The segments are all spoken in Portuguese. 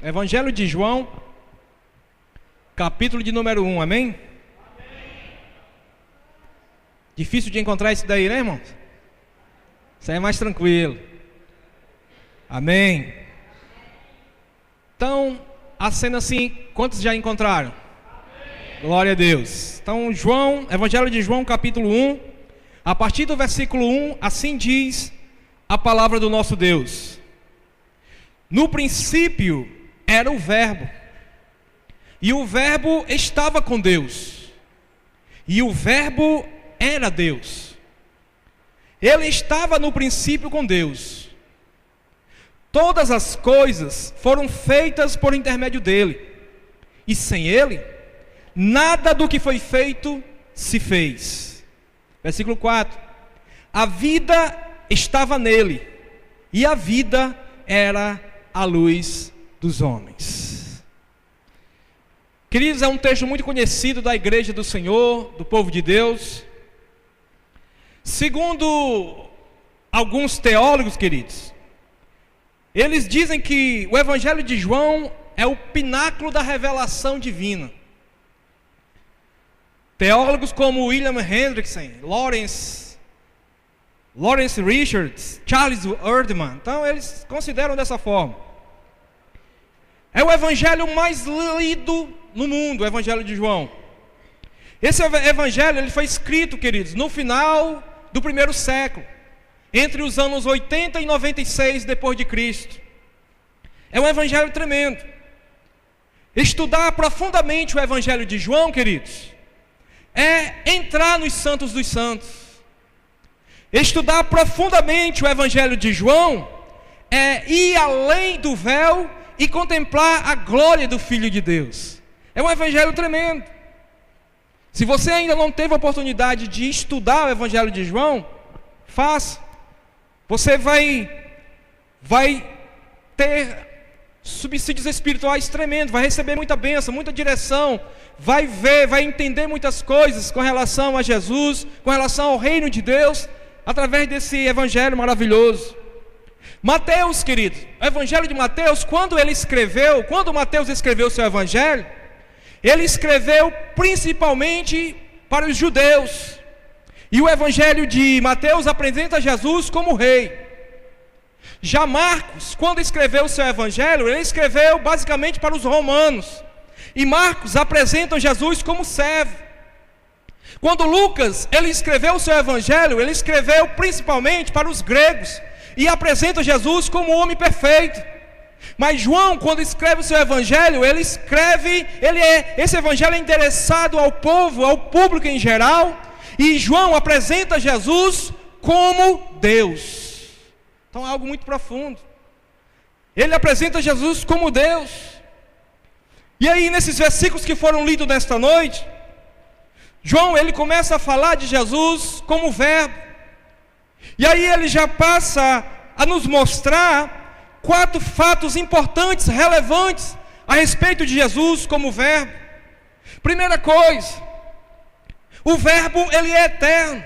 Evangelho de João, capítulo de número 1, amém? Amém. Difícil de encontrar isso daí, né, irmãos? Isso aí é mais tranquilo. Amém. Então, a cena assim, quantos já encontraram? Amém. Glória a Deus. Então, Evangelho de João, capítulo 1, a partir do versículo 1, assim diz a palavra do nosso Deus. No princípio era o Verbo, e o Verbo estava com Deus, e o Verbo era Deus. Ele estava no princípio com Deus. Todas as coisas foram feitas por intermédio dele, e sem ele, nada do que foi feito se fez. Versículo 4. A vida estava nele, e a vida era a luz dos homens. Queridos, é um texto muito conhecido da igreja do Senhor, do povo de Deus. Segundo alguns teólogos, queridos, eles dizem que o Evangelho de João é o pináculo da revelação divina. Teólogos como William Hendrickson, Lawrence Richards, Charles Erdman, então eles consideram dessa forma. É o evangelho mais lido no mundo, o Evangelho de João. Esse evangelho ele foi escrito, queridos, no final do primeiro século, entre os anos 80 e 96 depois de Cristo. É um evangelho tremendo. Estudar profundamente o Evangelho de João, queridos, é entrar nos santos dos santos. Estudar profundamente o Evangelho de João é ir além do véu e contemplar a glória do Filho de Deus. É um evangelho tremendo. Se você ainda não teve a oportunidade de estudar o Evangelho de João, faça. Você vai ter subsídios espirituais tremendos, vai receber muita bênção, muita direção, vai ver, vai entender muitas coisas com relação a Jesus, com relação ao reino de Deus, através desse evangelho maravilhoso. Mateus, queridos, o Evangelho de Mateus, quando Mateus escreveu o seu evangelho, ele escreveu principalmente para os judeus. E o Evangelho de Mateus apresenta Jesus como rei. Já Marcos, quando escreveu o seu evangelho, ele escreveu basicamente para os romanos. E Marcos apresenta Jesus como servo. Quando Lucas, ele escreveu o seu evangelho, ele escreveu principalmente para os gregos e apresenta Jesus como homem perfeito. Mas João, quando escreve o seu evangelho, esse evangelho é endereçado ao povo, ao público em geral, e João apresenta Jesus como Deus. Então é algo muito profundo. Ele apresenta Jesus como Deus. E aí nesses versículos que foram lidos nesta noite, João, ele começa a falar de Jesus como Verbo. E aí ele já passa a nos mostrar 4 fatos importantes, relevantes, a respeito de Jesus como Verbo. Primeira coisa, o Verbo, ele é eterno.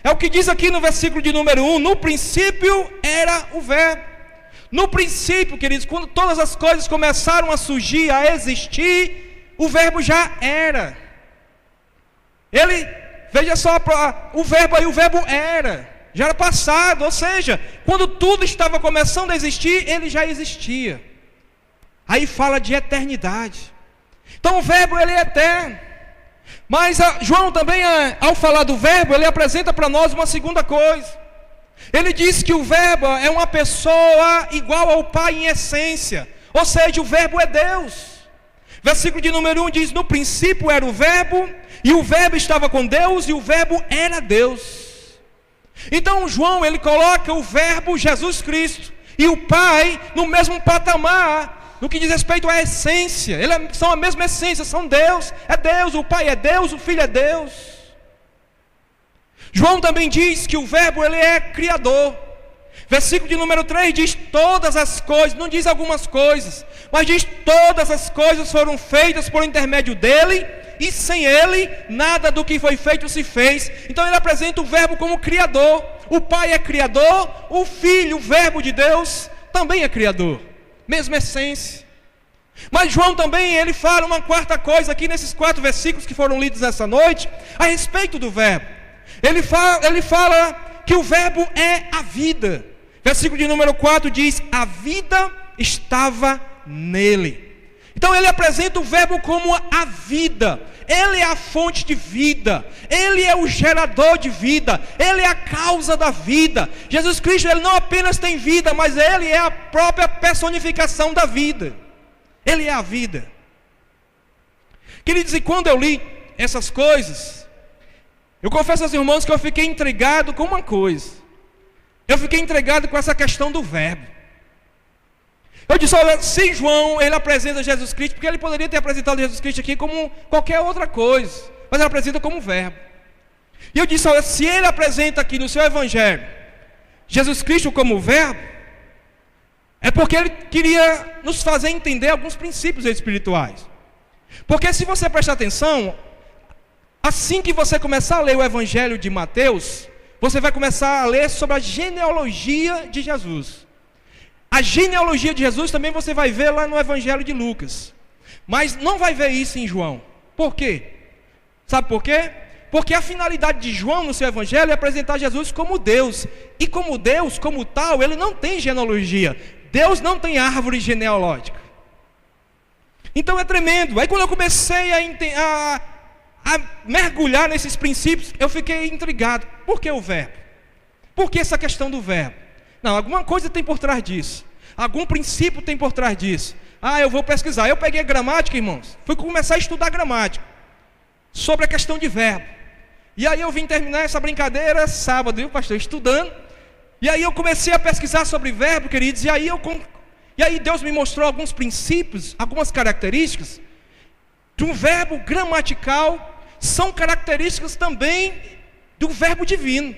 É o que diz aqui no versículo de número 1, no princípio era o Verbo. No princípio, queridos, quando todas as coisas começaram a surgir, a existir, o Verbo já era. Veja só, o Verbo era, já era passado, ou seja, quando tudo estava começando a existir, ele já existia. Aí fala de eternidade. Então o Verbo, ele é eterno. Mas João também, ao falar do Verbo, ele apresenta para nós uma segunda coisa. Ele diz que o Verbo é uma pessoa igual ao Pai em essência, ou seja, o Verbo é Deus. Versículo de número 1 diz: no princípio era o Verbo, e o Verbo estava com Deus, e o Verbo era Deus. Então João, ele coloca o Verbo, Jesus Cristo, e o Pai no mesmo patamar, no que diz respeito à essência. São a mesma essência, são Deus, é Deus, o Pai é Deus, o Filho é Deus. João também diz que o Verbo, ele é Criador. Versículo de número 3 diz todas as coisas, não diz algumas coisas, mas diz todas as coisas foram feitas por intermédio dele, e sem ele, nada do que foi feito se fez. Então ele apresenta o Verbo como Criador. O Pai é Criador, o Filho, o Verbo de Deus, também é Criador, mesma essência. Mas João também, ele fala uma quarta coisa aqui nesses 4 versículos que foram lidos nessa noite, a respeito do verbo. Ele fala que o verbo é a vida. Versículo de número 4 diz: a vida estava nele. Então ele apresenta o verbo como a vida. Ele é a fonte de vida, ele é o gerador de vida, ele é a causa da vida. Jesus Cristo, ele não apenas tem vida, mas ele é a própria personificação da vida. Ele é a vida. Queridos, e quando eu li essas coisas, eu confesso aos irmãos que eu fiquei intrigado com uma coisa. Eu fiquei intrigado com essa questão do verbo. Eu disse: olha, se João, ele apresenta Jesus Cristo, porque ele poderia ter apresentado Jesus Cristo aqui como qualquer outra coisa, mas ele apresenta como verbo. E eu disse: olha, se ele apresenta aqui no seu evangelho Jesus Cristo como verbo, é porque ele queria nos fazer entender alguns princípios espirituais. Porque se você prestar atenção, assim que você começar a ler o evangelho de Mateus, você vai começar a ler sobre a genealogia de Jesus. A genealogia de Jesus também você vai ver lá no evangelho de Lucas, mas não vai ver isso em João. Por quê? Sabe por quê? Porque a finalidade de João no seu evangelho é apresentar Jesus como Deus. E como Deus, como tal, ele não tem genealogia. Deus não tem árvore genealógica. Então é tremendo. Aí quando eu comecei a mergulhar nesses princípios, eu fiquei intrigado. Por que o verbo? Por que essa questão do verbo? Não, alguma coisa tem por trás disso. Algum princípio tem por trás disso. Eu vou pesquisar. Eu peguei a gramática, irmãos. Fui começar a estudar gramática sobre a questão de verbo. E aí eu vim terminar essa brincadeira sábado, viu, pastor? Estudando. E aí eu comecei a pesquisar sobre verbo, queridos. E aí Deus me mostrou alguns princípios, algumas características de um verbo gramatical. São características também do verbo divino.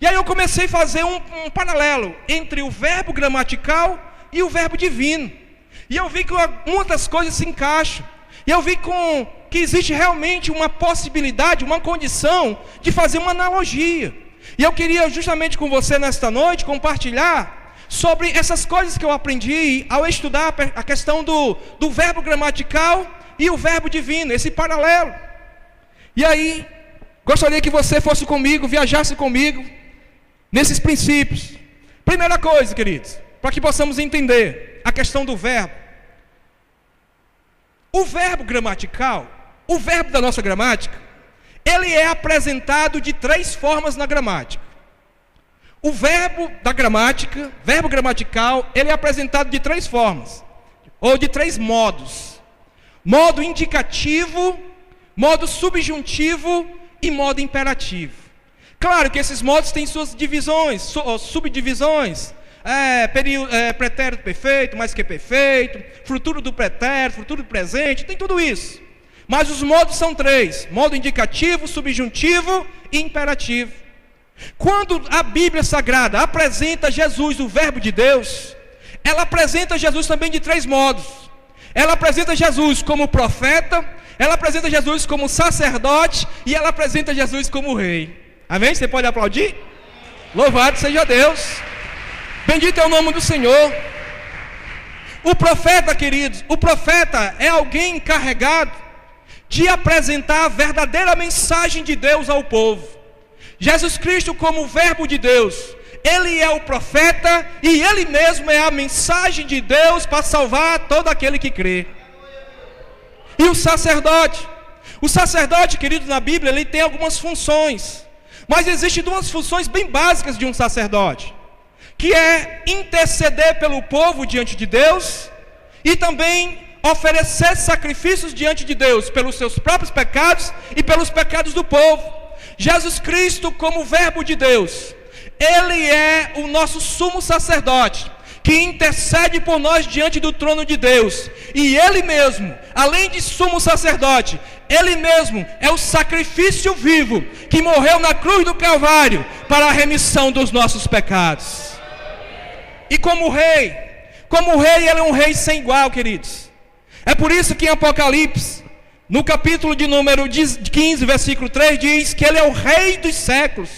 E aí eu comecei a fazer um paralelo entre o verbo gramatical e o verbo divino. E eu vi que muitas coisas se encaixam. E eu vi que existe realmente uma possibilidade, uma condição de fazer uma analogia. E eu queria justamente com você nesta noite compartilhar sobre essas coisas que eu aprendi ao estudar a questão do verbo gramatical e o verbo divino, esse paralelo. E aí, gostaria que você fosse comigo, viajasse comigo nesses princípios. Primeira coisa, queridos, para que possamos entender a questão do verbo. O verbo gramatical, o verbo da nossa gramática, ele é apresentado de 3 formas na gramática. O verbo da gramática, verbo gramatical, ele é apresentado de 3 formas, ou de 3 modos. Modo indicativo, modo subjuntivo e modo imperativo. Claro que esses modos têm suas divisões, subdivisões. Pretérito perfeito, mais que perfeito, futuro do pretérito, futuro do presente, tem tudo isso. Mas os modos são 3: modo indicativo, subjuntivo e imperativo. Quando a Bíblia Sagrada apresenta Jesus, o verbo de Deus, ela apresenta Jesus também de 3 modos. Ela apresenta Jesus como profeta, ela apresenta Jesus como sacerdote e ela apresenta Jesus como rei. Amém? Você pode aplaudir? Louvado seja Deus. Bendito é o nome do Senhor. O profeta, queridos, o profeta é alguém encarregado de apresentar a verdadeira mensagem de Deus ao povo. Jesus Cristo, como verbo de Deus, ele é o profeta e ele mesmo é a mensagem de Deus para salvar todo aquele que crê. E o sacerdote, querido, na Bíblia, ele tem algumas funções. Mas existem 2 funções bem básicas de um sacerdote, que é interceder pelo povo diante de Deus e também oferecer sacrifícios diante de Deus pelos seus próprios pecados e pelos pecados do povo. Jesus Cristo, como verbo de Deus, ele é o nosso sumo sacerdote, que intercede por nós diante do trono de Deus. E ele mesmo, além de sumo sacerdote, ele mesmo é o sacrifício vivo que morreu na cruz do Calvário para a remissão dos nossos pecados. E como rei, ele é um rei sem igual, queridos. É por isso que em Apocalipse, no capítulo de número 15, versículo 3, diz que ele é o rei dos séculos.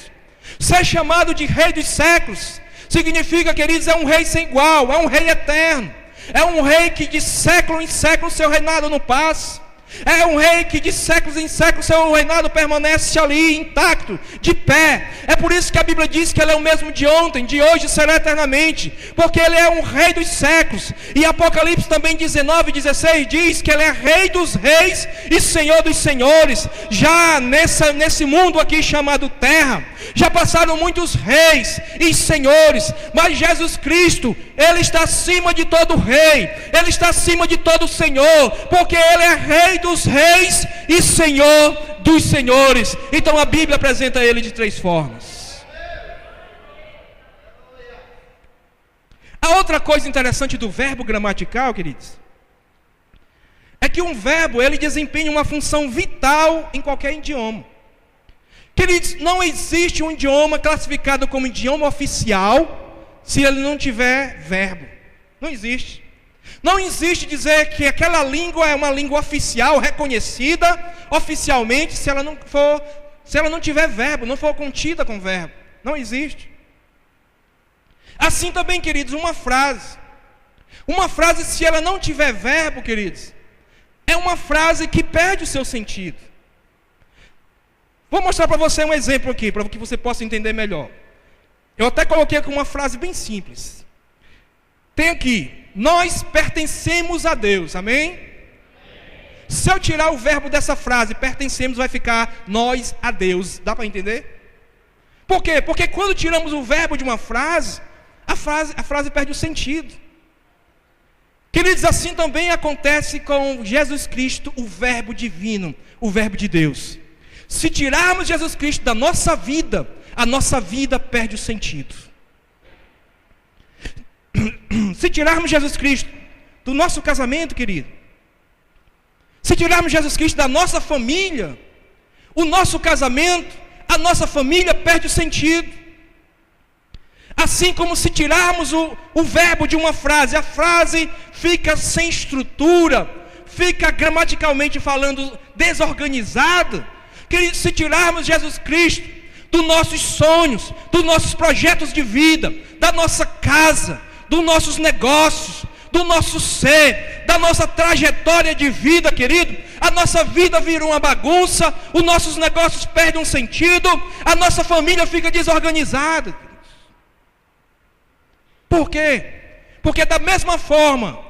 Ser chamado de rei dos séculos significa, queridos, é um rei sem igual, é um rei eterno. É um rei que de século em século seu reinado não passa. É um rei que de séculos em séculos seu reinado permanece ali intacto, de pé. É por isso que a Bíblia diz que ele é o mesmo de ontem, de hoje e será eternamente, porque ele é um rei dos séculos. E Apocalipse também 19:16 diz que ele é rei dos reis e senhor dos senhores. Já nesse mundo aqui chamado terra, já passaram muitos reis e senhores, mas Jesus Cristo, ele está acima de todo rei, ele está acima de todo senhor, porque ele é rei dos reis e senhor dos senhores. Então a Bíblia apresenta ele de três formas. A outra coisa interessante do verbo gramatical, queridos, é que um verbo, ele desempenha uma função vital em qualquer idioma. Queridos, não existe um idioma classificado como idioma oficial se ele não tiver verbo. Não existe. Não existe dizer que aquela língua é uma língua oficial, reconhecida oficialmente, se ela não tiver verbo, não for contida com verbo. Não existe. Assim também, queridos, uma frase, se ela não tiver verbo, queridos, é uma frase que perde o seu sentido. Vou mostrar para você um exemplo aqui, para que você possa entender melhor. Eu até coloquei aqui uma frase bem simples. Tem aqui: nós pertencemos a Deus, amém? Se eu tirar o verbo dessa frase, pertencemos, vai ficar nós a Deus. Dá para entender? Por quê? Porque quando tiramos o verbo de uma frase, a frase perde o sentido. Queridos, assim também acontece com Jesus Cristo, o verbo divino, o verbo de Deus. Se tirarmos Jesus Cristo da nossa vida, a nossa vida perde o sentido. Se tirarmos Jesus Cristo do nosso casamento, querido, se tirarmos Jesus Cristo da nossa família, o nosso casamento, a nossa família perde o sentido. Assim como se tirarmos o verbo de uma frase, a frase fica sem estrutura, fica gramaticalmente falando desorganizada. Querido, se tirarmos Jesus Cristo dos nossos sonhos, dos nossos projetos de vida, da nossa casa, dos nossos negócios, do nosso ser, da nossa trajetória de vida, querido, a nossa vida vira uma bagunça, os nossos negócios perdem um sentido, a nossa família fica desorganizada. Por quê? Porque da mesma forma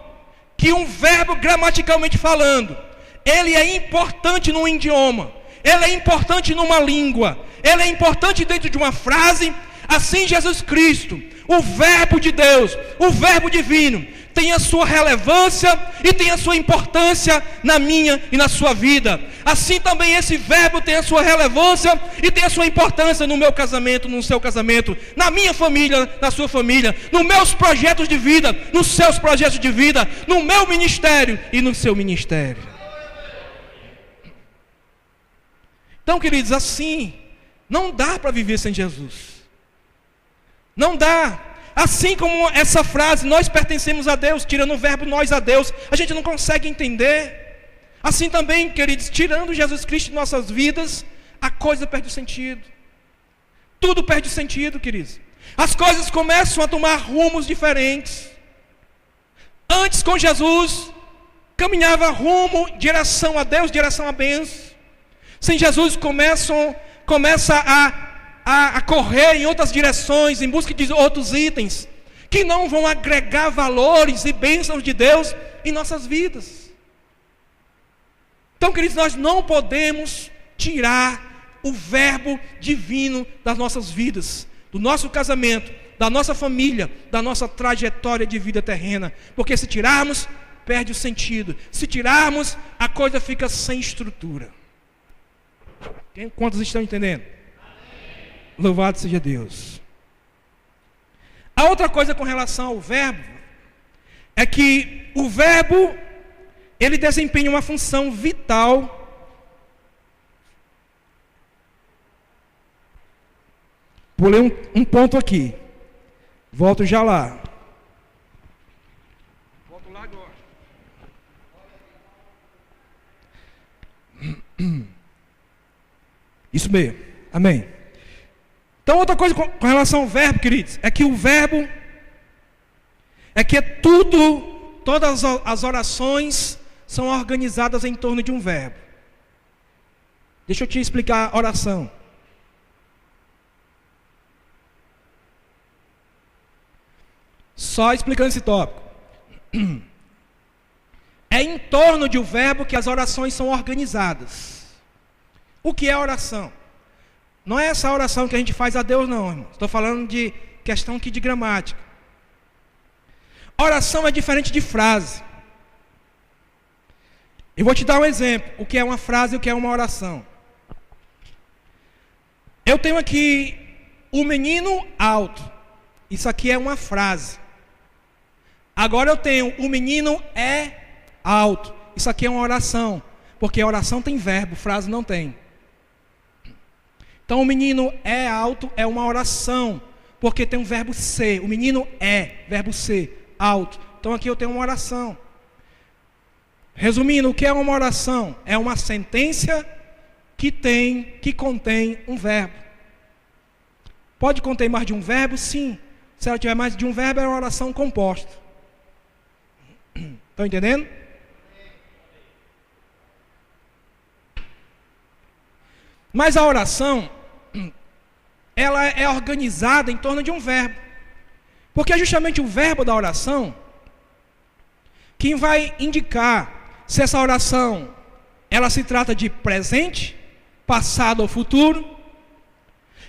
que um verbo gramaticalmente falando, ele é importante num idioma, ele é importante numa língua, ele é importante dentro de uma frase, assim Jesus Cristo, o verbo de Deus, o verbo divino, tem a sua relevância e tem a sua importância na minha e na sua vida. Assim também esse verbo tem a sua relevância e tem a sua importância no meu casamento, no seu casamento, na minha família, na sua família, nos meus projetos de vida, nos seus projetos de vida, no meu ministério e no seu ministério. Então, queridos, assim não dá para viver sem Jesus. Não dá. Assim como essa frase, nós pertencemos a Deus, tirando o verbo nós a Deus, a gente não consegue entender. Assim também, queridos, tirando Jesus Cristo de nossas vidas, a coisa perde o sentido. Tudo perde o sentido, queridos. As coisas começam a tomar rumos diferentes. Antes, com Jesus, caminhava rumo, direção a Deus, direção a bênção. Sem Jesus, começa a correr em outras direções, em busca de outros itens, que não vão agregar valores e bênçãos de Deus em nossas vidas. Então, queridos, nós não podemos tirar o verbo divino das nossas vidas, do nosso casamento, da nossa família, da nossa trajetória de vida terrena, porque se tirarmos, perde o sentido. Se tirarmos, a coisa fica sem estrutura. Quantos estão entendendo? Louvado seja Deus. A outra coisa com relação ao verbo é que o verbo, ele desempenha uma função vital. Pulei um ponto aqui. Volto já lá. Volto lá agora. Isso mesmo. Amém. Então, outra coisa com relação ao verbo, queridos, é que o verbo é tudo todas as orações são organizadas em torno de um verbo. Deixa eu te explicar a oração. Só explicando esse tópico. É em torno de um verbo que as orações são organizadas. O que é oração? Não é essa oração que a gente faz a Deus, não, irmão. Estou falando de questão aqui de gramática. Oração é diferente de frase. Eu vou te dar um exemplo. O que é uma frase e o que é uma oração. Eu tenho aqui o menino alto. Isso aqui é uma frase. Agora eu tenho o menino é alto. Isso aqui é uma oração. Porque a oração tem verbo, frase não tem. Então o menino é alto é uma oração. Porque tem um verbo ser. O menino é, verbo ser, alto. Então aqui eu tenho uma oração. Resumindo, o que é uma oração? É uma sentença que contém um verbo. Pode conter mais de um verbo? Sim. Se ela tiver mais de um verbo, é uma oração composta. Estão entendendo? Mas a oração, ela é organizada em torno de um verbo. Porque é justamente o verbo da oração quem vai indicar se essa oração, ela se trata de presente, passado ou futuro.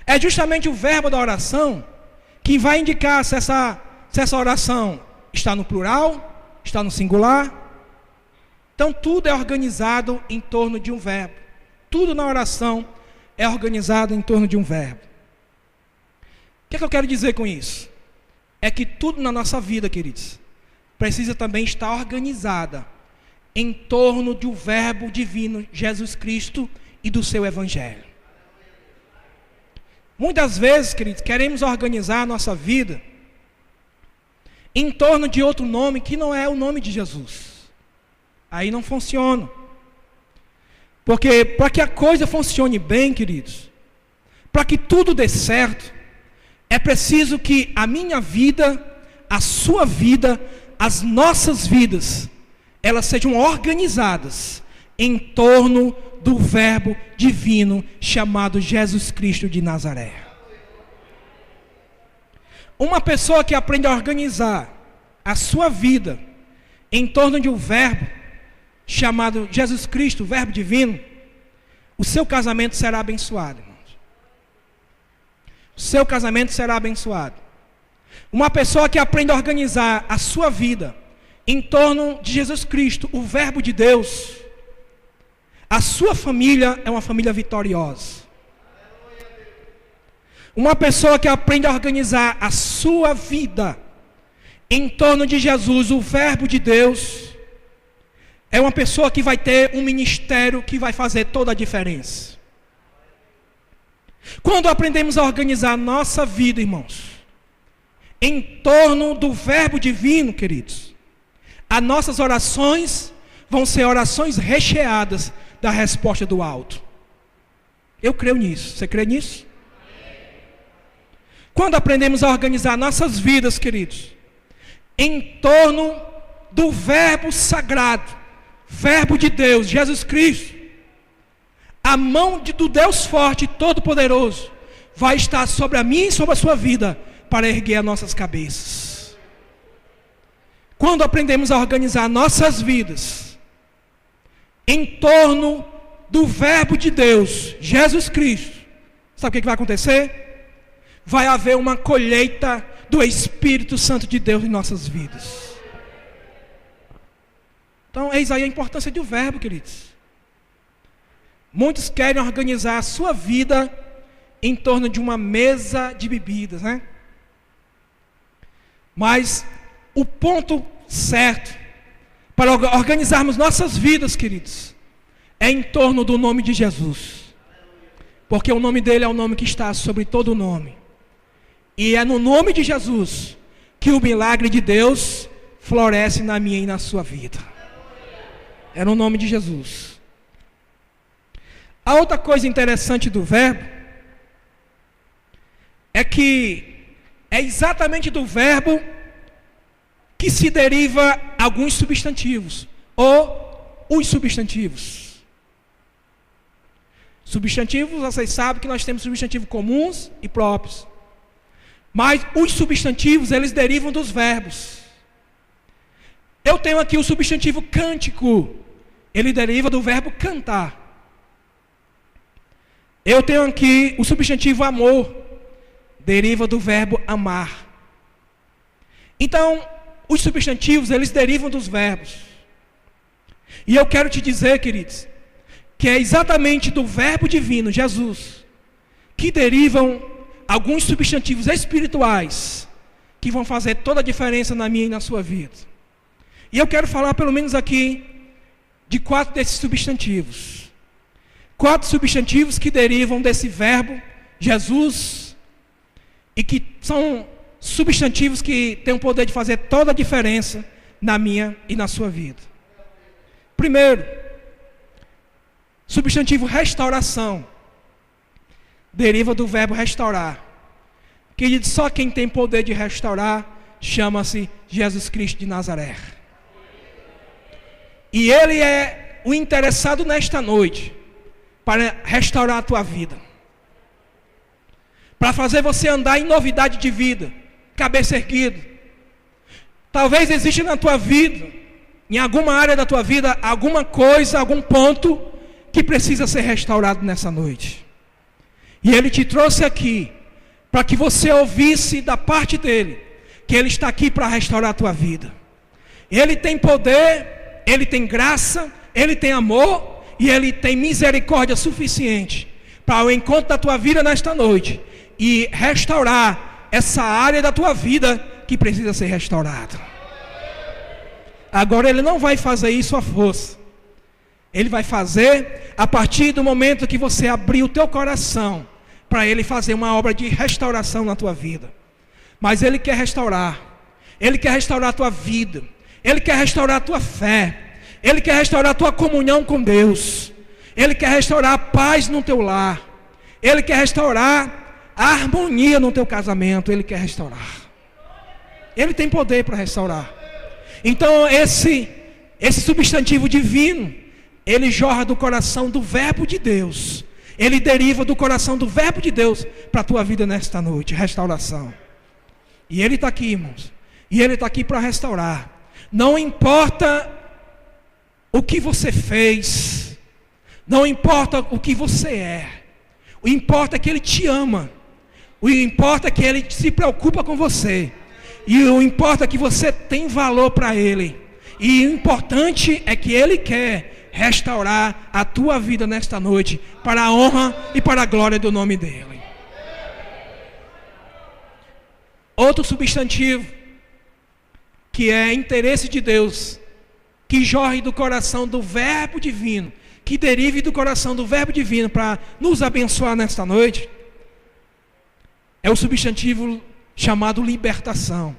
É justamente o verbo da oração que vai indicar se essa oração está no plural, está no singular. Então tudo é organizado em torno de um verbo. Tudo na oração é organizado em torno de um verbo. O que é que eu quero dizer com isso? É que tudo na nossa vida, queridos, precisa também estar organizada em torno do verbo divino Jesus Cristo e do seu evangelho. Muitas vezes, queridos, queremos organizar a nossa vida em torno de outro nome que não é o nome de Jesus. Aí não funciona. Porque para que a coisa funcione bem, queridos, para que tudo dê certo, é preciso que a minha vida, a sua vida, as nossas vidas, elas sejam organizadas em torno do verbo divino chamado Jesus Cristo de Nazaré. Uma pessoa que aprende a organizar a sua vida em torno de um verbo chamado Jesus Cristo, o verbo divino, o seu casamento será abençoado, irmãos. O seu casamento será abençoado. Uma pessoa que aprende a organizar a sua vida em torno de Jesus Cristo, o verbo de Deus, a sua família é uma família vitoriosa. Uma pessoa que aprende a organizar a sua vida em torno de Jesus, o verbo de Deus, é uma pessoa que vai ter um ministério que vai fazer toda a diferença. Quando aprendemos a organizar a nossa vida, irmãos, em torno do verbo divino, queridos, as nossas orações vão ser orações recheadas da resposta do alto. Eu creio nisso. Você crê nisso? Quando aprendemos a organizar nossas vidas, queridos, em torno do verbo sagrado, verbo de Deus, Jesus Cristo, a mão do Deus forte e todo-poderoso vai estar sobre a minha e sobre a sua vida para erguer as nossas cabeças. Quando aprendemos a organizar nossas vidas em torno do verbo de Deus, Jesus Cristo, sabe o que vai acontecer? Vai haver uma colheita do Espírito Santo de Deus em nossas vidas. Então, eis aí a importância do verbo, queridos. Muitos querem organizar a sua vida em torno de uma mesa de bebidas, né? Mas o ponto certo para organizarmos nossas vidas, queridos, é em torno do nome de Jesus. Porque o nome dele é o nome que está sobre todo o nome. E é no nome de Jesus que o milagre de Deus floresce na minha e na sua vida. É no nome de Jesus. A outra coisa interessante do verbo é que é exatamente do verbo que se deriva alguns substantivos, ou os substantivos. Substantivos, vocês sabem que nós temos substantivos comuns e próprios. Mas os substantivos, eles derivam dos verbos. Eu tenho aqui o substantivo cântico. Ele deriva do verbo cantar. Eu tenho aqui o substantivo amor. Deriva do verbo amar. Então, os substantivos, eles derivam dos verbos. E eu quero te dizer, queridos, que é exatamente do verbo divino, Jesus, que derivam alguns substantivos espirituais que vão fazer toda a diferença na minha e na sua vida. E eu quero falar pelo menos aqui de 4 desses substantivos. 4 substantivos que derivam desse verbo, Jesus, e que são substantivos que têm o poder de fazer toda a diferença na minha e na sua vida. Primeiro, substantivo restauração. Deriva do verbo restaurar. Que só quem tem poder de restaurar chama-se Jesus Cristo de Nazaré. E Ele é o interessado nesta noite para restaurar a tua vida, para fazer você andar em novidade de vida, cabeça erguida. Talvez exista na tua vida, em alguma área da tua vida, alguma coisa, algum ponto que precisa ser restaurado nessa noite. E Ele te trouxe aqui para que você ouvisse da parte dEle que Ele está aqui para restaurar a tua vida. Ele tem poder, Ele tem graça, Ele tem amor e Ele tem misericórdia suficiente para o encontro da tua vida nesta noite e restaurar essa área da tua vida que precisa ser restaurada. Agora Ele não vai fazer isso à força. Ele vai fazer a partir do momento que você abrir o teu coração para Ele fazer uma obra de restauração na tua vida. Mas Ele quer restaurar. Ele quer restaurar a tua vida. Ele quer restaurar a tua fé. Ele quer restaurar a tua comunhão com Deus. Ele quer restaurar a paz no teu lar. Ele quer restaurar a harmonia no teu casamento. Ele quer restaurar. Ele tem poder para restaurar. Então esse substantivo divino, ele jorra do coração do verbo de Deus. Ele deriva do coração do verbo de Deus para a tua vida nesta noite, restauração. E Ele está aqui, irmãos. E Ele está aqui para restaurar. Não importa o que você fez, não importa o que você é, o importa é que Ele te ama, o importa é que Ele se preocupa com você, e o importa é que você tem valor para Ele, e o importante é que Ele quer restaurar a tua vida nesta noite, para a honra e para a glória do nome dEle. Outro substantivo, que é interesse de Deus, que jorre do coração do verbo divino, que derive do coração do verbo divino para nos abençoar nesta noite, é o substantivo chamado libertação.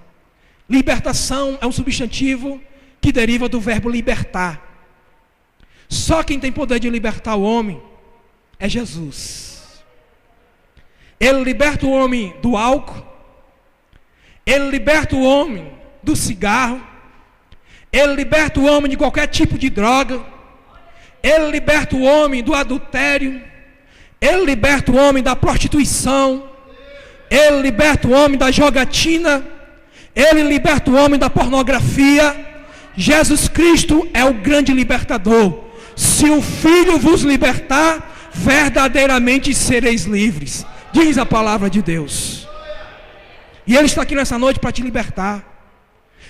Libertação é um substantivo que deriva do verbo libertar. Só quem tem poder de libertar o homem é Jesus. Ele liberta o homem do álcool, Ele liberta o homem do cigarro, Ele liberta o homem de qualquer tipo de droga, Ele liberta o homem do adultério, Ele liberta o homem da prostituição, Ele liberta o homem da jogatina, Ele liberta o homem da pornografia. Jesus Cristo é o grande libertador. Se o Filho vos libertar, verdadeiramente sereis livres, diz a palavra de Deus. E Ele está aqui nessa noite para te libertar.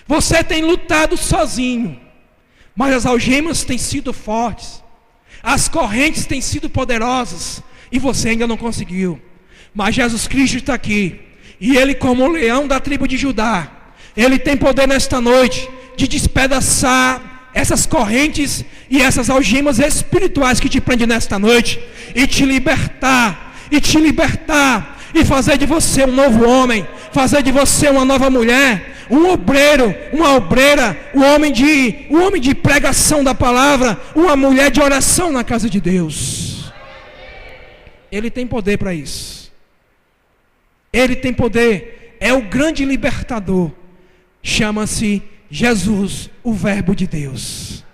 Você tem lutado sozinho, mas as algemas têm sido fortes, as correntes têm sido poderosas, e você ainda não conseguiu. Mas Jesus Cristo está aqui, e Ele, como o leão da tribo de Judá, Ele tem poder nesta noite de despedaçar essas correntes e essas algemas espirituais que te prendem nesta noite, e te libertar, e fazer de você um novo homem, fazer de você uma nova mulher, um obreiro, uma obreira, um homem de pregação da palavra, uma mulher de oração na casa de Deus. Ele tem poder para isso. Ele tem poder, é o grande libertador, chama-se Jesus, o Verbo de Deus.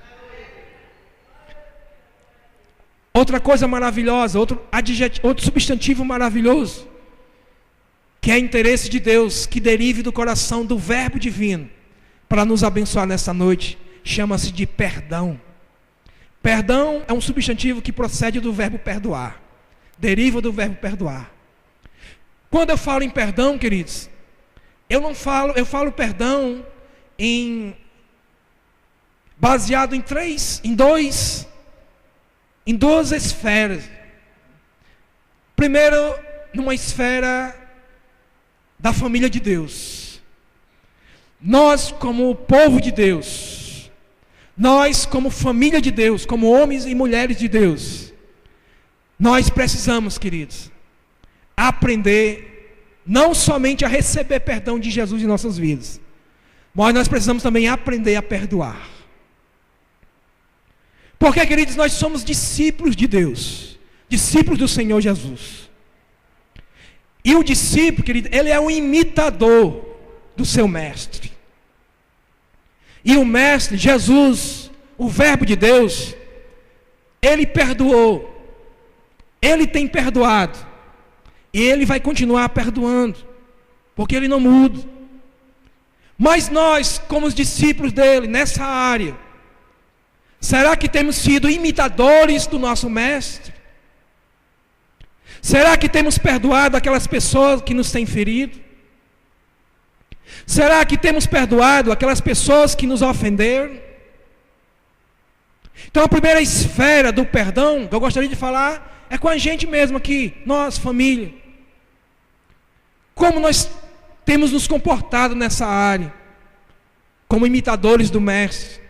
Outra coisa maravilhosa, outro substantivo maravilhoso, que é interesse de Deus, que derive do coração do Verbo divino, para nos abençoar nessa noite, chama-se de perdão. Perdão é um substantivo que procede do verbo perdoar, deriva do verbo perdoar. Quando eu falo em perdão, queridos, eu falo perdão baseado em duas esferas. Primeiro, numa esfera da família de Deus. Nós, como povo de Deus, nós, como família de Deus, como homens e mulheres de Deus, nós precisamos, queridos, aprender não somente a receber perdão de Jesus em nossas vidas, mas nós precisamos também aprender a perdoar. Porque, queridos, nós somos discípulos de Deus, discípulos do Senhor Jesus. E o discípulo, querido, ele é um imitador do seu mestre. E o mestre, Jesus, o Verbo de Deus, ele perdoou, ele tem perdoado, e ele vai continuar perdoando, porque ele não muda. Mas nós, como os discípulos dele, nessa área, será que temos sido imitadores do nosso mestre? Será que temos perdoado aquelas pessoas que nos têm ferido? Será que temos perdoado aquelas pessoas que nos ofenderam? Então a primeira esfera do perdão que eu gostaria de falar é com a gente mesmo aqui, nós, família. Como nós temos nos comportado nessa área, como imitadores do mestre?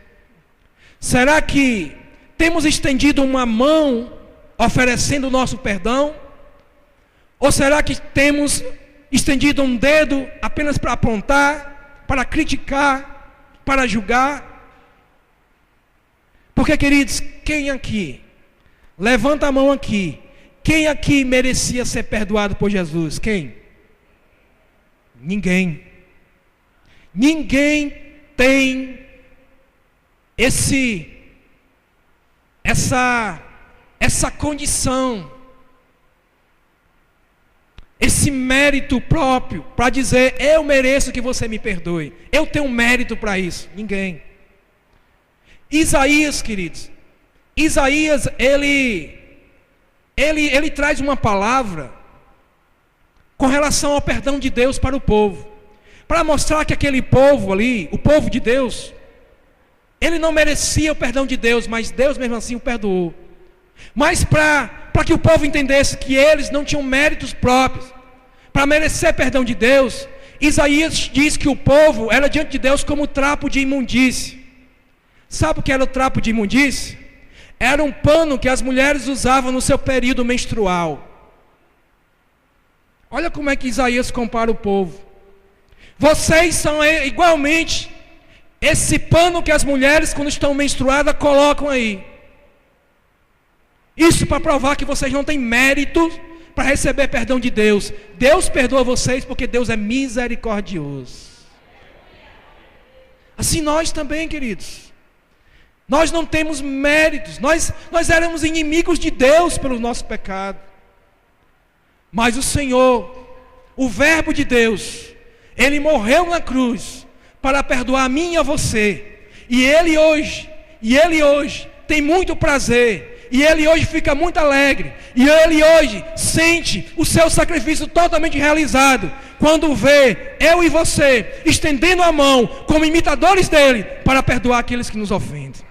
Será que temos estendido uma mão oferecendo o nosso perdão? Ou será que temos estendido um dedo apenas para apontar, para criticar, para julgar? Porque, queridos, quem aqui, levanta a mão aqui, quem aqui merecia ser perdoado por Jesus? Quem? Ninguém. Ninguém tem essa condição, esse mérito próprio para dizer: eu mereço que você me perdoe, eu tenho mérito para isso. Ninguém. Isaías, queridos, Isaías, ele traz uma palavra com relação ao perdão de Deus para o povo, para mostrar que aquele povo ali, o povo de Deus, ele não merecia o perdão de Deus, mas Deus mesmo assim o perdoou. Mas para que o povo entendesse que eles não tinham méritos próprios para merecer perdão de Deus, Isaías diz que o povo era diante de Deus como trapo de imundície. Sabe o que era o trapo de imundície? Era um pano que as mulheres usavam no seu período menstrual. Olha como é que Isaías compara o povo. Vocês são igualmente esse pano que as mulheres, quando estão menstruadas, colocam aí. Isso para provar que vocês não têm mérito para receber perdão de Deus. Deus perdoa vocês porque Deus é misericordioso. Assim nós também, queridos. Nós não temos méritos. Nós éramos inimigos de Deus pelo nosso pecado. Mas o Senhor, o Verbo de Deus, Ele morreu na cruz para perdoar a mim e a você. E Ele hoje tem muito prazer. E Ele hoje fica muito alegre. E Ele hoje sente o seu sacrifício totalmente realizado, quando vê eu e você estendendo a mão como imitadores dEle para perdoar aqueles que nos ofendem.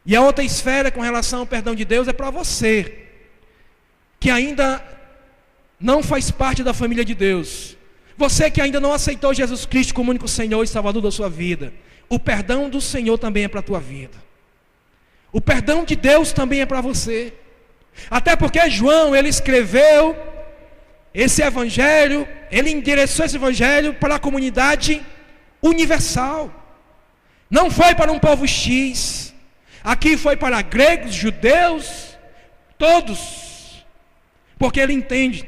E a outra esfera com relação ao perdão de Deus é para você, que ainda não faz parte da família de Deus. Você que ainda não aceitou Jesus Cristo como único Senhor e Salvador da sua vida. O perdão do Senhor também é para a tua vida. O perdão de Deus também é para você. Até porque João, ele escreveu esse evangelho, ele endereçou esse evangelho para a comunidade universal. Não foi para um povo X. Aqui foi para gregos, judeus, todos. Porque ele entende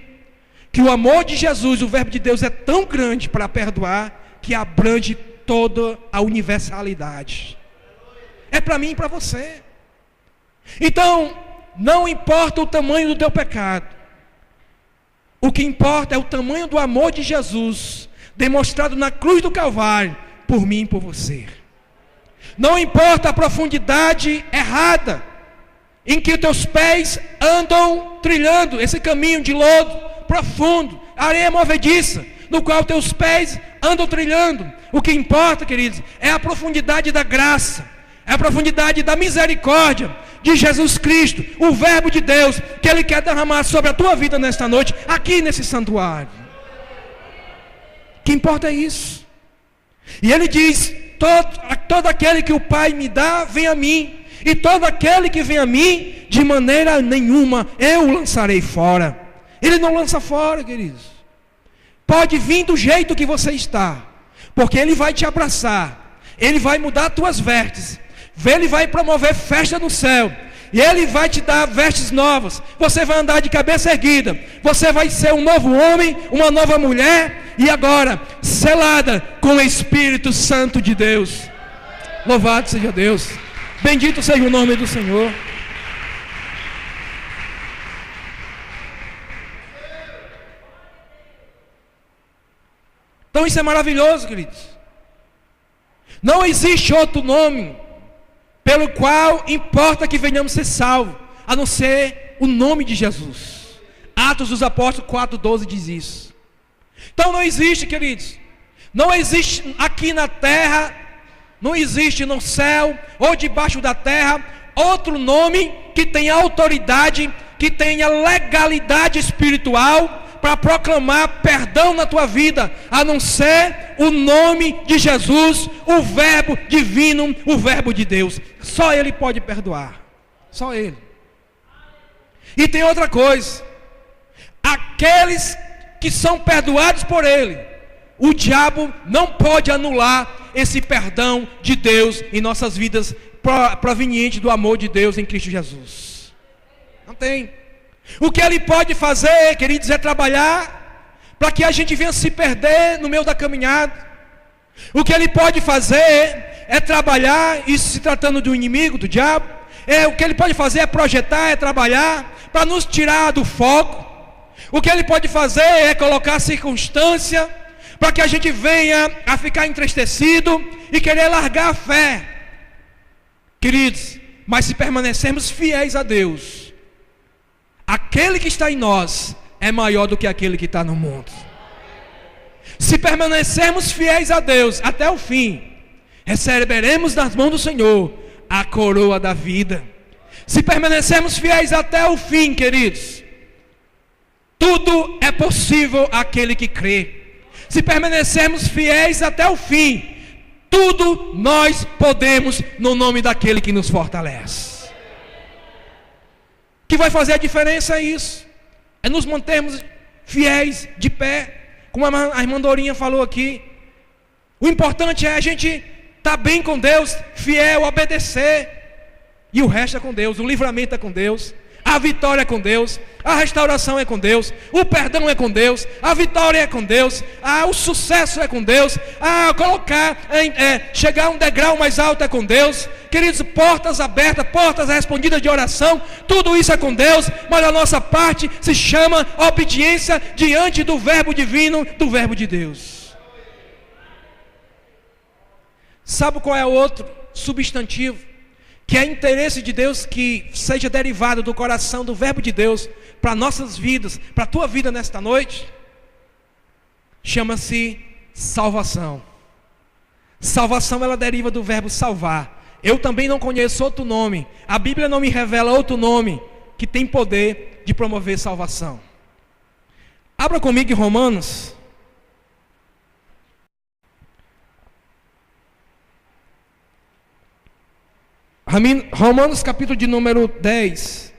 que o amor de Jesus, o verbo de Deus, é tão grande para perdoar, que abrange toda a universalidade. É para mim e para você. Então, não importa o tamanho do teu pecado, o que importa é o tamanho do amor de Jesus, demonstrado na cruz do Calvário, por mim e por você. Não importa a profundidade errada, em que teus pés andam trilhando, esse caminho de lodo profundo, areia movediça, no qual teus pés andam trilhando. O que importa, queridos, é a profundidade da graça, é a profundidade da misericórdia de Jesus Cristo, o verbo de Deus, que Ele quer derramar sobre a tua vida nesta noite, aqui nesse santuário. O que importa é isso. E Ele diz: todo aquele que o Pai me dá, vem a mim, e todo aquele que vem a mim, de maneira nenhuma eu o lançarei fora. Ele não lança fora, queridos. Pode vir do jeito que você está, porque Ele vai te abraçar, Ele vai mudar tuas vestes, Ele vai promover festa no céu, e Ele vai te dar vestes novas. Você vai andar de cabeça erguida, você vai ser um novo homem, uma nova mulher, e agora selada com o Espírito Santo de Deus. Louvado seja Deus, bendito seja o nome do Senhor. Então isso é maravilhoso, queridos. Não existe outro nome pelo qual importa que venhamos ser salvos, a não ser o nome de Jesus. Atos dos Apóstolos 4:12 diz isso. Então não existe, queridos, não existe aqui na terra, não existe no céu ou debaixo da terra outro nome que tenha autoridade, que tenha legalidade espiritual para proclamar perdão na tua vida, a não ser o nome de Jesus, o verbo divino, o verbo de Deus. Só Ele pode perdoar, só Ele. E tem outra coisa: aqueles que são perdoados por Ele, o diabo não pode anular esse perdão de Deus em nossas vidas, proveniente do amor de Deus em Cristo Jesus. Não tem. O que Ele pode fazer, queridos, é trabalhar para que a gente venha se perder no meio da caminhada. O que Ele pode fazer é trabalhar, isso se tratando do inimigo, do diabo. O que Ele pode fazer é projetar, é trabalhar para nos tirar do foco. O que Ele pode fazer é colocar circunstância para que a gente venha a ficar entristecido e querer largar a fé. Queridos, mas se permanecermos fiéis a Deus, aquele que está em nós é maior do que aquele que está no mundo. Se permanecermos fiéis a Deus até o fim, receberemos das mãos do Senhor a coroa da vida. Se permanecermos fiéis até o fim, queridos, tudo é possível àquele que crê. Se permanecermos fiéis até o fim, tudo nós podemos no nome daquele que nos fortalece. O que vai fazer a diferença é isso, é nos mantermos fiéis, de pé, como a irmã Dorinha falou aqui. O importante é a gente estar bem com Deus, fiel, obedecer, e o resto é com Deus. O livramento é com Deus, a vitória é com Deus, a restauração é com Deus, o perdão é com Deus, a vitória é com Deus, o sucesso é com Deus, chegar a um degrau mais alto é com Deus. Queridos, portas abertas, portas respondidas de oração, tudo isso é com Deus, mas a nossa parte se chama obediência diante do verbo divino, do verbo de Deus. Sabe qual é o outro substantivo que é interesse de Deus que seja derivado do coração do verbo de Deus para nossas vidas, para a tua vida nesta noite? Chama-se salvação. Salvação, ela deriva do verbo salvar. Eu também não conheço outro nome, a Bíblia não me revela outro nome que tem poder de promover salvação. Abra comigo em Romanos. Romanos capítulo de número 10.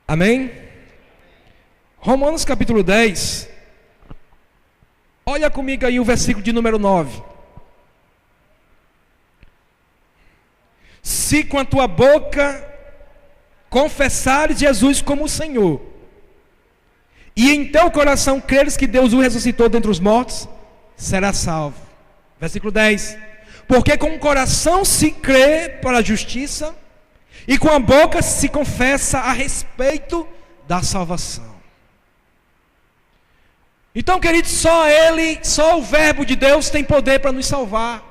Amém? Romanos capítulo 10. Olha Olha comigo aí o versículo de número 9. Se com a tua boca confessares Jesus como o Senhor, e em teu coração creres que Deus o ressuscitou dentre os mortos, serás salvo. Versículo 10. Porque com o coração se crê para a justiça, e com a boca se confessa a respeito da salvação. Então, queridos, só o verbo de Deus tem poder para nos salvar.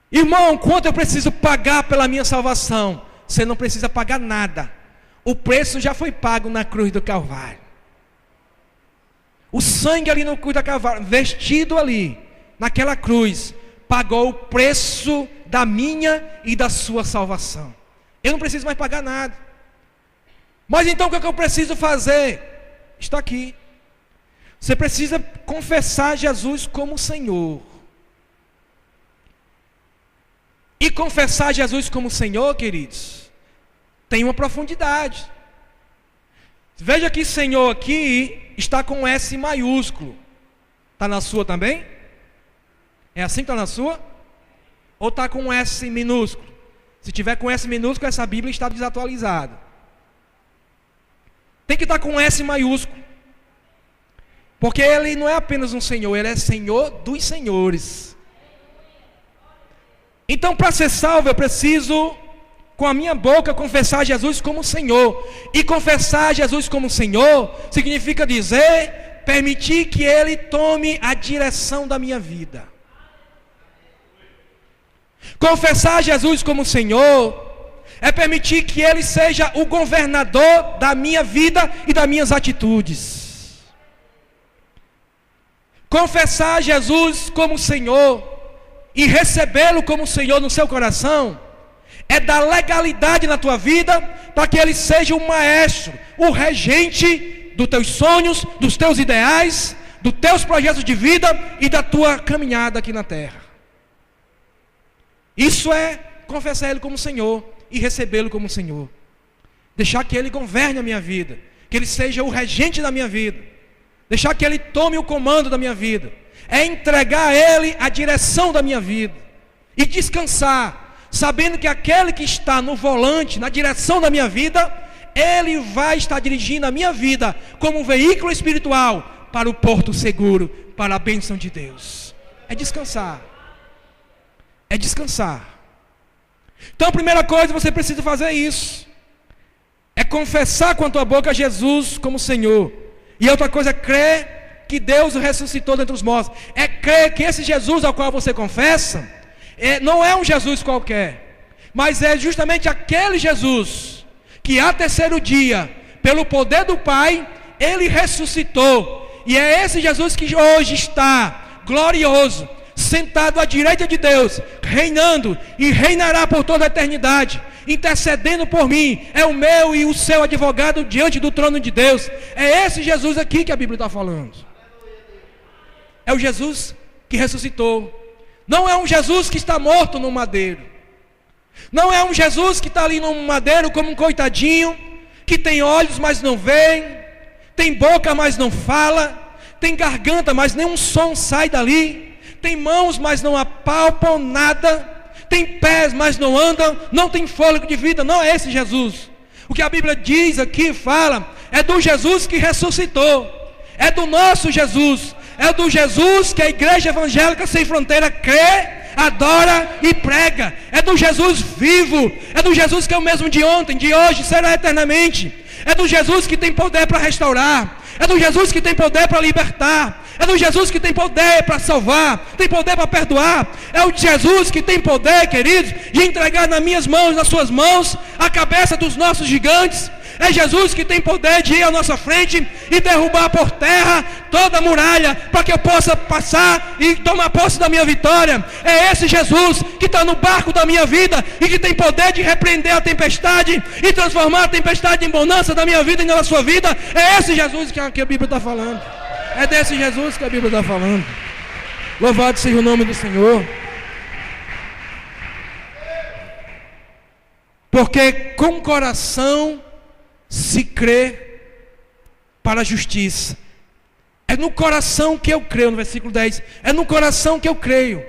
Irmão, quanto eu preciso pagar pela minha salvação? Você não precisa pagar nada. O preço já foi pago na cruz do Calvário. O sangue ali no cruz do Calvário, vestido ali, naquela cruz, pagou o preço da minha e da sua salvação. Eu não preciso mais pagar nada. Mas então o que eu preciso fazer? Está aqui. Você precisa confessar Jesus como Senhor. E confessar Jesus como Senhor, queridos, tem uma profundidade. Veja que Senhor aqui está com S maiúsculo. Está na sua também? É assim que está na sua? Ou está com S minúsculo? Se tiver com S minúsculo, essa Bíblia está desatualizada. Tem que estar com S maiúsculo. Porque Ele não é apenas um Senhor, Ele é Senhor dos senhores. Então, para ser salvo, eu preciso, com a minha boca, confessar Jesus como Senhor. E confessar Jesus como Senhor significa dizer, permitir que Ele tome a direção da minha vida. Confessar Jesus como Senhor é permitir que Ele seja o governador da minha vida e das minhas atitudes. Confessar Jesus como Senhor e recebê-lo como Senhor no seu coração é dar legalidade na tua vida para que Ele seja o maestro, o regente dos teus sonhos, dos teus ideais, dos teus projetos de vida e da tua caminhada aqui na terra. Isso é confessar Ele como Senhor e recebê-lo como Senhor. Deixar que Ele governe a minha vida, que Ele seja o regente da minha vida, deixar que Ele tome o comando da minha vida. É entregar a Ele a direção da minha vida e descansar, sabendo que aquele que está no volante, na direção da minha vida, Ele vai estar dirigindo a minha vida como um veículo espiritual para o porto seguro, para a bênção de Deus. É descansar. É descansar. Então a primeira coisa, você precisa fazer isso. É confessar com a tua boca Jesus como Senhor. E outra coisa é crer que Deus o ressuscitou dentre os mortos. É crer que esse Jesus ao qual você confessa, não é um Jesus qualquer, mas é justamente aquele Jesus que ao terceiro dia, pelo poder do Pai, Ele ressuscitou. E é esse Jesus que hoje está glorioso, sentado à direita de Deus, reinando e reinará por toda a eternidade, intercedendo por mim. É o meu e o seu advogado diante do trono de Deus. É esse Jesus aqui que a Bíblia está falando. É o Jesus que ressuscitou. Não é um Jesus que está morto no madeiro. Não é um Jesus que está ali no madeiro como um coitadinho, que tem olhos mas não vê, tem boca mas não fala, tem garganta mas nenhum som sai dali, tem mãos mas não apalpam nada, tem pés mas não andam, não tem fôlego de vida. Não é esse Jesus. O que a Bíblia diz aqui, fala, é do Jesus que ressuscitou, é do nosso Jesus, é do Jesus que a Igreja Evangélica Sem Fronteira crê, adora e prega. É do Jesus vivo, é do Jesus que é o mesmo de ontem, de hoje, será eternamente. É do Jesus que tem poder para restaurar, é do Jesus que tem poder para libertar, é do Jesus que tem poder para salvar, tem poder para perdoar. É o Jesus que tem poder, queridos, de entregar nas minhas mãos, nas suas mãos, a cabeça dos nossos gigantes. É Jesus que tem poder de ir à nossa frente e derrubar por terra toda a muralha, para que eu possa passar e tomar posse da minha vitória. É esse Jesus que está no barco da minha vida e que tem poder de repreender a tempestade e transformar a tempestade em bonança da minha vida e na sua vida. É esse Jesus que a Bíblia está falando. É desse Jesus que a Bíblia está falando. Louvado seja o nome do Senhor. Porque com o coração se crê para a justiça, É no coração que eu creio, no versículo 10. É no coração que eu creio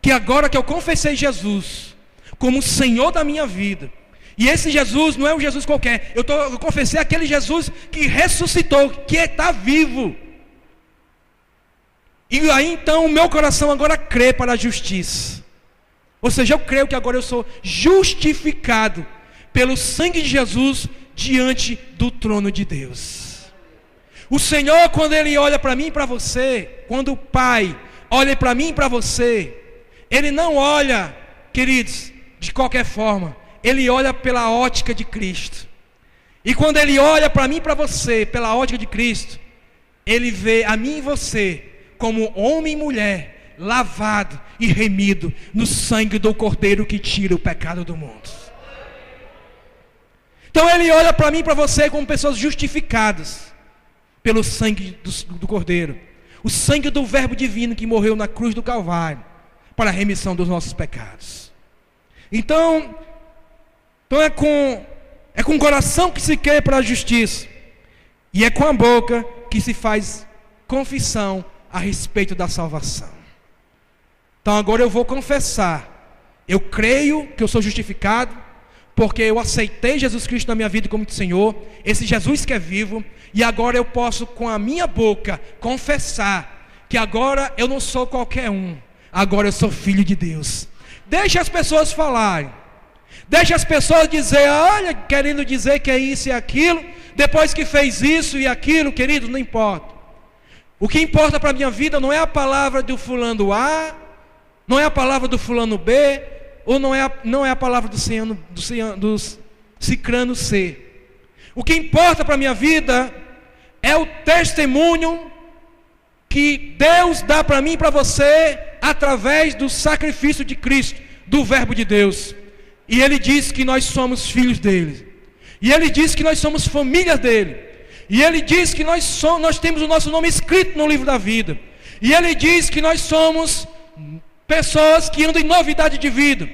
que agora que eu confessei Jesus como Senhor da minha vida, e esse Jesus não é um Jesus qualquer, eu confessei aquele Jesus que ressuscitou, que está vivo. E aí então o meu coração agora crê para a justiça. Ou seja, eu creio que agora eu sou justificado pelo sangue de Jesus diante do trono de Deus. O Senhor, quando Ele olha para mim e para você, quando o Pai olha para mim e para você, Ele não olha, queridos, de qualquer forma. Ele olha pela ótica de Cristo. E quando Ele olha para mim e para você, pela ótica de Cristo, Ele vê a mim e você como homem e mulher, lavado e remido no sangue do Cordeiro que tira o pecado do mundo. Então Ele olha para mim e para você como pessoas justificadas pelo sangue do Cordeiro, o sangue do Verbo divino que morreu na cruz do Calvário para a remissão dos nossos pecados. Então é com o coração que se crê para a justiça, e é com a boca que se faz confissão a respeito da salvação. Então agora eu vou confessar, eu creio que eu sou justificado, porque eu aceitei Jesus Cristo na minha vida como Senhor, esse Jesus que é vivo, e agora eu posso com a minha boca confessar, que agora eu não sou qualquer um, agora eu sou filho de Deus. Deixa as pessoas falarem, deixa as pessoas dizer, olha, querendo dizer que é isso e aquilo, depois que fez isso e aquilo, querido, não importa. O que importa para a minha vida não é a palavra do fulano A, não é a palavra do fulano B, ou não é a palavra do cicrano C. O que importa para a minha vida é o testemunho que Deus dá para mim e para você através do sacrifício de Cristo, do Verbo de Deus. E Ele diz que nós somos filhos dele, e Ele diz que nós somos família dele, e Ele diz que nós temos o nosso nome escrito no livro da vida, e Ele diz que nós somos pessoas que andam em novidade de vida,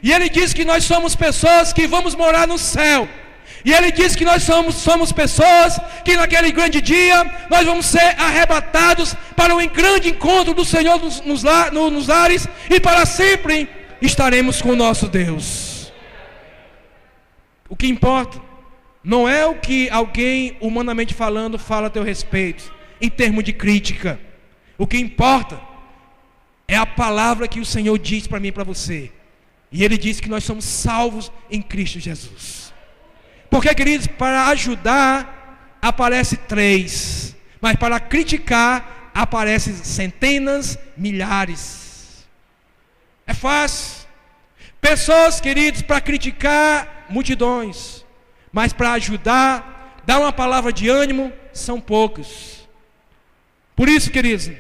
e Ele diz que nós somos pessoas que vamos morar no céu, e Ele diz que nós somos pessoas que naquele grande dia nós vamos ser arrebatados para um grande encontro do Senhor nos ares, e para sempre estaremos com o nosso Deus. O que importa não é o que alguém, humanamente falando, fala a teu respeito, em termos de crítica. O que importa é a palavra que o Senhor diz para mim e para você. E Ele diz que nós somos salvos em Cristo Jesus. Porque, queridos, para ajudar aparece 3, mas para criticar aparecem centenas, milhares. É fácil. Pessoas, queridos, para criticar, multidões. Mas para ajudar, dar uma palavra de ânimo, são poucos. Por isso, queridos,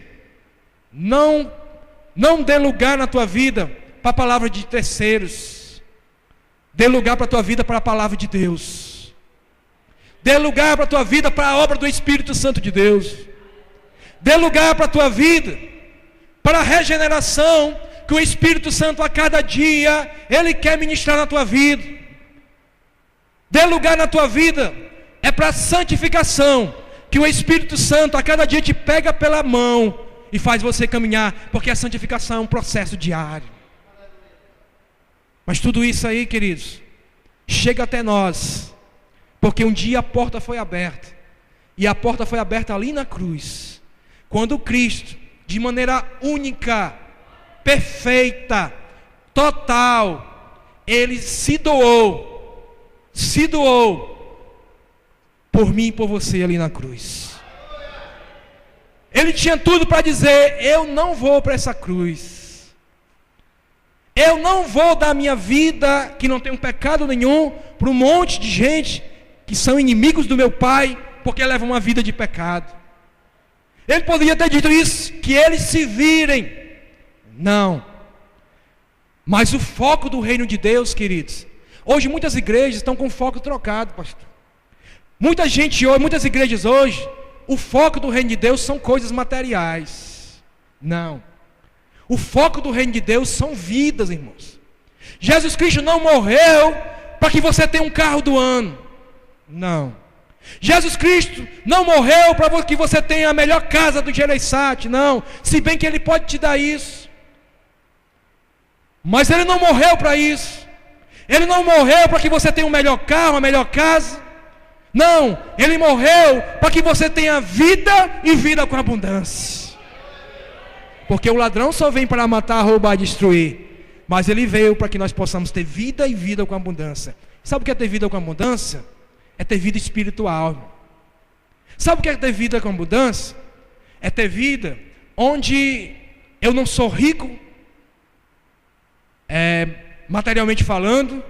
não dê lugar na tua vida para a palavra de terceiros. Dê lugar para a tua vida para a palavra de Deus. Dê lugar para a tua vida para a obra do Espírito Santo de Deus. Dê lugar para a tua vida para a regeneração que o Espírito Santo a cada dia Ele quer ministrar na tua vida. Dê lugar na tua vida é para a santificação, que o Espírito Santo a cada dia te pega pela mão e faz você caminhar, porque a santificação é um processo diário. Mas tudo isso aí, queridos, chega até nós, porque um dia a porta foi aberta, e a porta foi aberta ali na cruz, quando Cristo, de maneira única, perfeita, total, Ele se doou por mim e por você ali na cruz. Ele tinha tudo para dizer, eu não vou para essa cruz, eu não vou dar minha vida, que não tem um pecado nenhum, para um monte de gente que são inimigos do meu Pai, porque levam uma vida de pecado. Ele poderia ter dito isso, que eles se virem. Não. Mas o foco do reino de Deus, queridos, hoje muitas igrejas estão com o foco trocado, pastor. Muitas igrejas hoje, o foco do reino de Deus são coisas materiais. Não. O foco do reino de Deus são vidas, irmãos. Jesus Cristo não morreu para que você tenha um carro do ano. Não. Jesus Cristo não morreu para que você tenha a melhor casa do Gereissati, não. Se bem que Ele pode te dar isso. Mas Ele não morreu para isso. Ele não morreu para que você tenha um melhor carro, uma melhor casa. Não, Ele morreu para que você tenha vida e vida com abundância. Porque o ladrão só vem para matar, roubar, destruir. Mas Ele veio para que nós possamos ter vida e vida com abundância. Sabe o que é ter vida com abundância? É ter vida espiritual. Sabe o que é ter vida com abundância? É ter vida onde eu não sou rico, materialmente falando,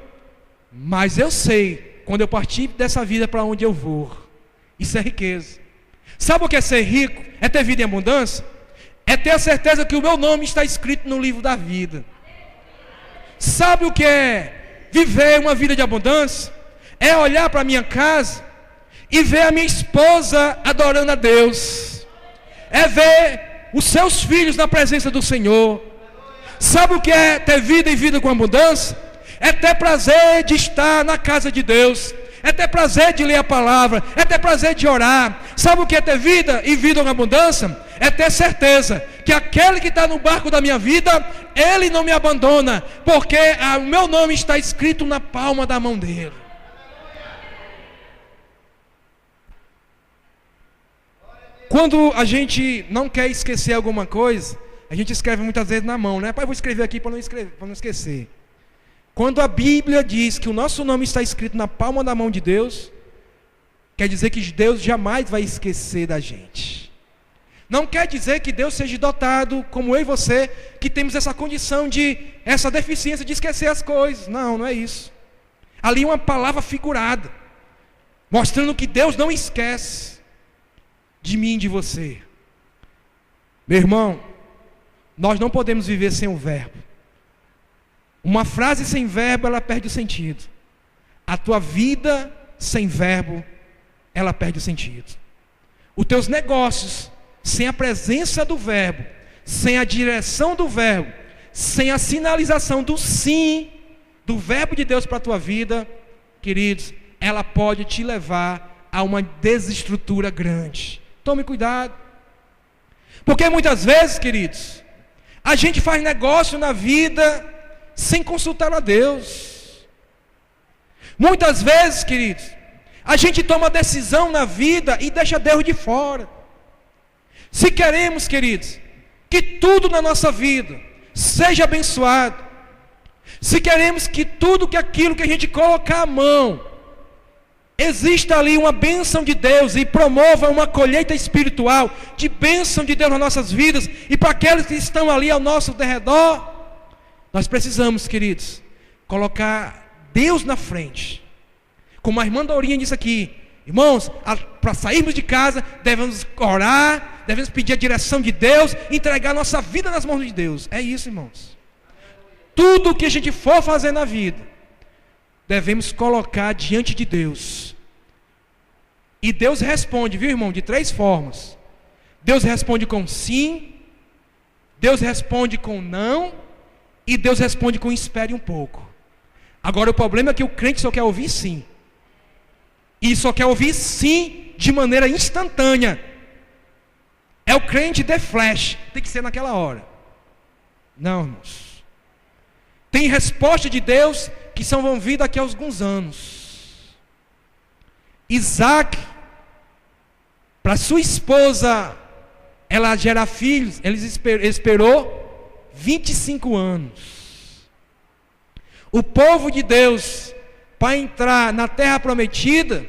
mas eu sei, quando eu partir dessa vida, para onde eu vou. Isso é riqueza. Sabe o que é ser rico? É ter vida em abundância? É ter a certeza que o meu nome está escrito no livro da vida. Sabe o que é viver uma vida de abundância? É olhar para a minha casa e ver a minha esposa adorando a Deus. É ver os seus filhos na presença do Senhor. Sabe o que é ter vida e vida com abundância? É ter prazer de estar na casa de Deus. É ter prazer de ler a palavra. É ter prazer de orar. Sabe o que é ter vida e vida com abundância? É ter certeza que aquele que está no barco da minha vida, Ele não me abandona, porque o meu nome está escrito na palma da mão dele. Quando a gente não quer esquecer alguma coisa, a gente escreve muitas vezes na mão, né? Pai, vou escrever aqui para não esquecer. Quando a Bíblia diz que o nosso nome está escrito na palma da mão de Deus, quer dizer que Deus jamais vai esquecer da gente. Não quer dizer que Deus seja dotado, como eu e você, que temos essa condição essa deficiência de esquecer as coisas. Não, não é isso. Ali uma palavra figurada, mostrando que Deus não esquece de mim e de você. Meu irmão, nós não podemos viver sem o verbo. Uma frase sem verbo, ela perde o sentido. A tua vida sem verbo, ela perde o sentido. Os teus negócios, sem a presença do verbo, sem a direção do verbo, sem a sinalização do sim, do verbo de Deus para a tua vida, queridos, ela pode te levar a uma desestrutura grande. Tome cuidado. Porque muitas vezes, queridos, a gente faz negócio na vida sem consultar a Deus. Muitas vezes, queridos, a gente toma decisão na vida e deixa Deus de fora. Se queremos, queridos, que tudo na nossa vida seja abençoado, se queremos que tudo aquilo que a gente colocar a mão, exista ali uma bênção de Deus e promova uma colheita espiritual de bênção de Deus nas nossas vidas e para aqueles que estão ali ao nosso redor, nós precisamos, queridos, colocar Deus na frente. Como a irmã Daurinha disse aqui, irmãos, para sairmos de casa, devemos orar, devemos pedir a direção de Deus, entregar a nossa vida nas mãos de Deus. É isso, irmãos. Tudo que a gente for fazer na vida, devemos colocar diante de Deus. E Deus responde, viu, irmão, de 3 formas. Deus responde com sim, Deus responde com não, e Deus responde com espere um pouco. Agora o problema é que o crente só quer ouvir sim. E só quer ouvir sim de maneira instantânea. É o crente de flash, tem que ser naquela hora. Não, irmãos. Tem resposta de Deus que só vão vir daqui a alguns anos. Isaac, para sua esposa, ela gerar filhos, ele esperou 25 anos. O povo de Deus, para entrar na terra prometida,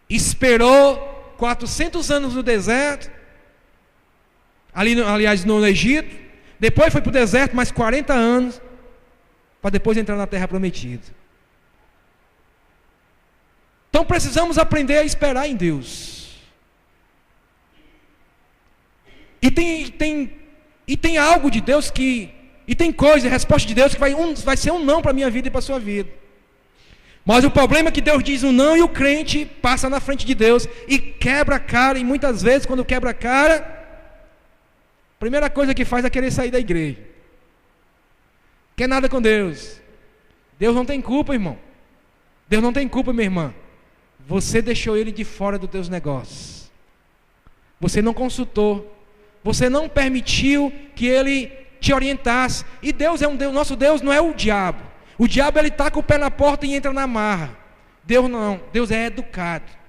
esperou 400 anos no deserto, aliás no Egito, depois foi para o deserto mais 40 anos, para depois entrar na terra prometida. Então precisamos aprender a esperar em Deus. E tem algo de Deus e tem coisa, resposta de Deus que vai ser um não para a minha vida e para a sua vida. Mas o problema é que Deus diz um não e o crente passa na frente de Deus e quebra a cara. E muitas vezes quando quebra a cara, a primeira coisa que faz é querer sair da igreja. Quer nada com Deus. Deus não tem culpa, irmão. Deus não tem culpa, minha irmã. você deixou ele de fora dos teus negócios. Você não consultou. Você não permitiu que ele te orientasse. E Deus é um Deus, nosso Deus não é o diabo. O diabo ele está com o pé na porta e entra na marra. Deus não, Deus é educado.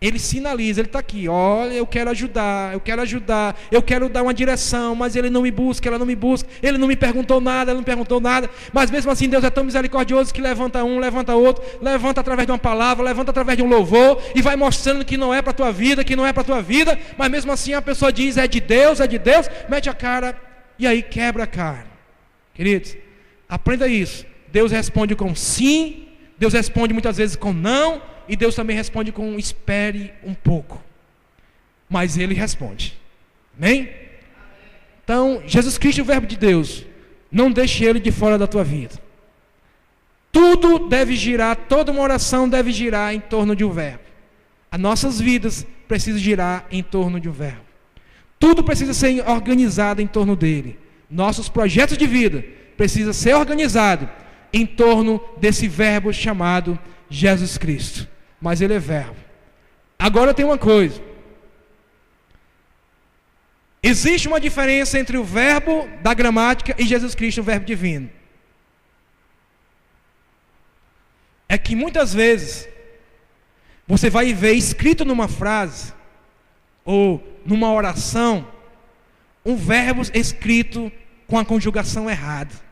Ele sinaliza, ele está aqui, olha, eu quero ajudar, eu quero dar uma direção, mas ele não me busca, ela não me busca, ele não me perguntou nada, mas mesmo assim Deus é tão misericordioso que levanta um, levanta outro, levanta através de uma palavra, levanta através de um louvor, e vai mostrando que não é para a tua vida, mas mesmo assim a pessoa diz, é de Deus, mete a cara, e aí quebra a cara. Queridos, aprenda isso, Deus responde com sim, Deus responde muitas vezes com não, e Deus também responde com espere um pouco. Mas Ele responde. Amém? Então, Jesus Cristo, o verbo de Deus, não deixe Ele de fora da tua vida. Tudo deve girar, toda uma oração deve girar em torno de um verbo. As nossas vidas precisam girar em torno de um verbo. Tudo precisa ser organizado em torno dele. Nossos projetos de vida precisam ser organizados em torno desse verbo chamado Jesus Cristo. Mas ele é verbo. Agora tem uma coisa. Existe uma diferença entre o verbo da gramática e Jesus Cristo, o verbo divino. É que muitas vezes você vai ver escrito numa frase ou numa oração um verbo escrito com a conjugação errada.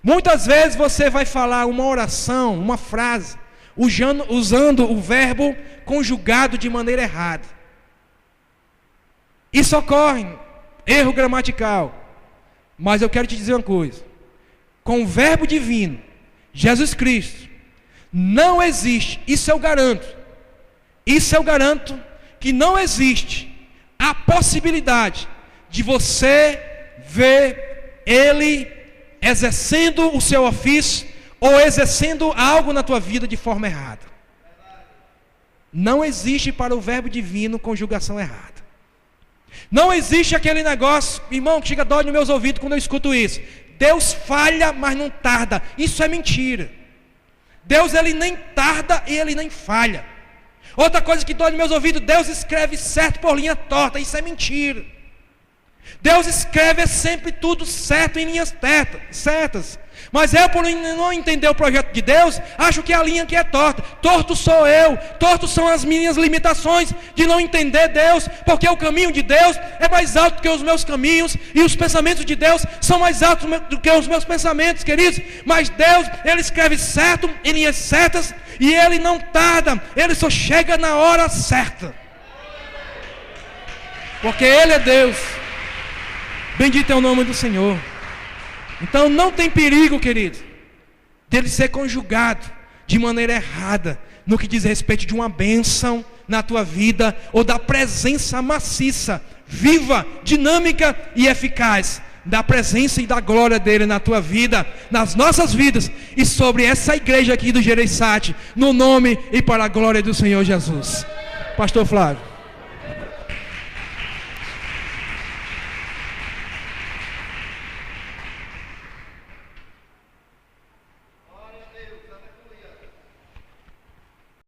Muitas vezes você vai falar uma oração, uma frase, usando o verbo conjugado de maneira errada. Isso ocorre, erro gramatical. Mas eu quero te dizer uma coisa. Com o verbo divino, Jesus Cristo, não existe, isso eu garanto, que não existe a possibilidade de você ver Ele exercendo o seu ofício ou exercendo algo na tua vida de forma errada. Não existe para o verbo divino conjugação errada. Não existe aquele negócio, irmão, que chega dói nos meus ouvidos quando eu escuto isso. Deus falha, mas não tarda. Isso é mentira. Deus ele nem tarda e ele nem falha. Outra coisa que dói nos meus ouvidos, Deus escreve certo por linha torta. Isso é mentira. Deus escreve sempre tudo certo em linhas certas. Mas eu, por não entender o projeto de Deus, acho que é a linha que é torta. Torto sou eu, tortos são as minhas limitações de não entender Deus, porque o caminho de Deus é mais alto que os meus caminhos, e os pensamentos de Deus são mais altos do que os meus pensamentos, queridos. Mas Deus, Ele escreve certo em linhas certas, e Ele não tarda, Ele só chega na hora certa. Porque Ele é Deus. Bendito é o nome do Senhor. Então não tem perigo, querido, dele ser conjugado de maneira errada no que diz respeito de uma bênção na tua vida, ou da presença maciça, viva, dinâmica e eficaz da presença e da glória dele na tua vida, nas nossas vidas e sobre essa igreja aqui do Gereissati, no nome e para a glória do Senhor Jesus. Pastor Flávio.